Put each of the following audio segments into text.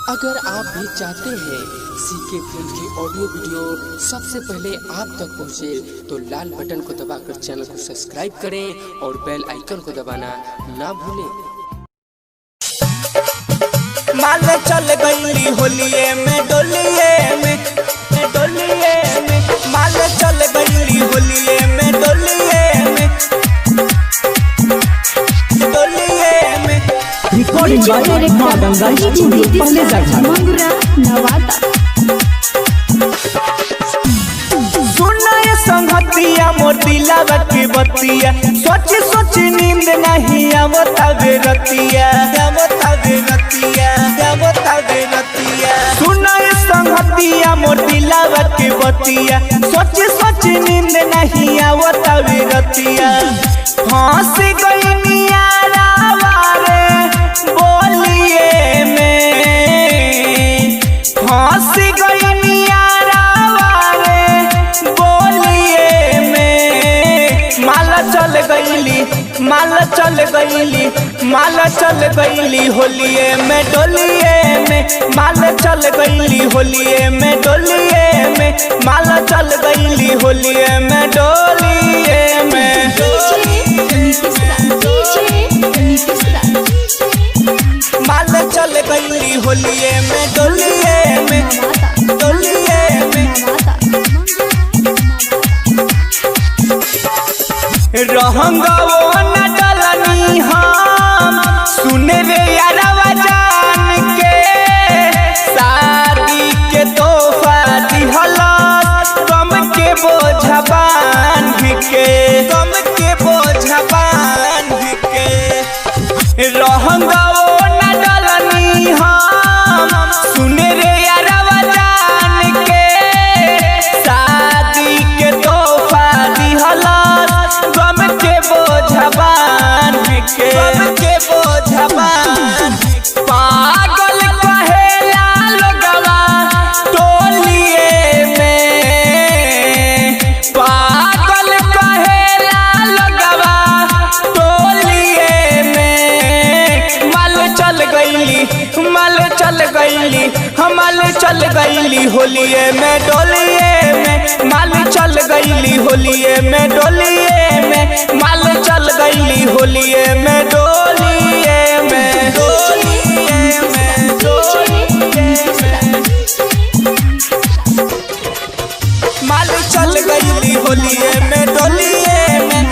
अगर आप भी चाहते हैं सीके फिल्म की ऑडियो वीडियो सबसे पहले आप तक पहुंचे, तो लाल बटन को दबाकर चैनल को सब्सक्राइब करें और बेल आइकन को दबाना ना भूलें। माल चल गई होलिये में डोलिये में माल चल गई होलिये में डोलिये में रिकॉर्डिंग बाय मां गंगा स्टूडियो पहले मंगुरा नवादा। सुनाए संगतिया मोतीला की बतिया, सोची सोची नींद नहीं आवता बेरतिया। सुनाए संगतिया मोतीला की बतिया, सोची सोची नींद नहीं आवता बेरतिया। फांस गई नियारा बोलिए में, फांस गई नियारा बोलिए में। माला चल गईली होलिये में डोलिये में। माला चल गईली होलिये में डोलिये में। माला चल गईली होलिये में डोलिये में। माल चल गई होलिये में डोलिये में। रहंगो न डलनी हम, सुन रे यारवा जान के। शादी के तोहफा दिहला गम के बोझ बांध के। रहंगो न डलनी हम, सुन रे यारवा जान के। शादी के तोहफा दिहला गम के बोझ बांध के। पागल कहेला लोगवा टोलिये में। पागल कहेला लोगवा टोलिये में। माल चल गईली होलिये में डोलिये में। माल चल गईली होलिये में डोलिये में। माल चल गईली होलिये में डोलिये में। माल चल गईली होलिये में डोलिये में।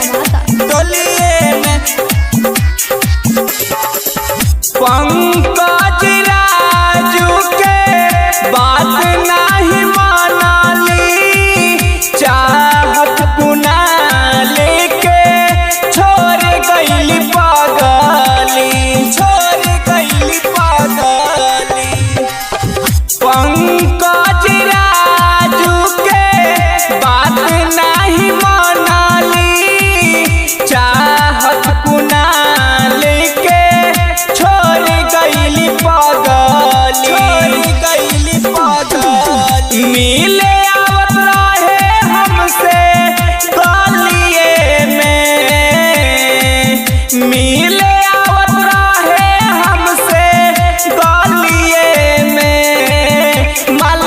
पंकज राजू के बात नहीं मानाली, चाहत कुनाल के छोड़ गईली पागली। पंकज राजू के बात नहीं मानाली, चाहत कुनाल के छोड़ गईली पागली। मिले आवत रहे हमसे गलिये में। मिले आवत रहे हमसे गलिये में। माल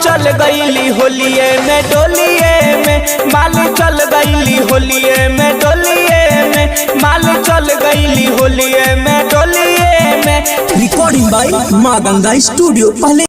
चल गईली होलिये में डोलिये में। माल चल गईली होलिये में डोलिये में। माल चल गईली होलिये में डोलिये में। रिकॉर्डिंग बाय मां गंगा स्टूडियो पहले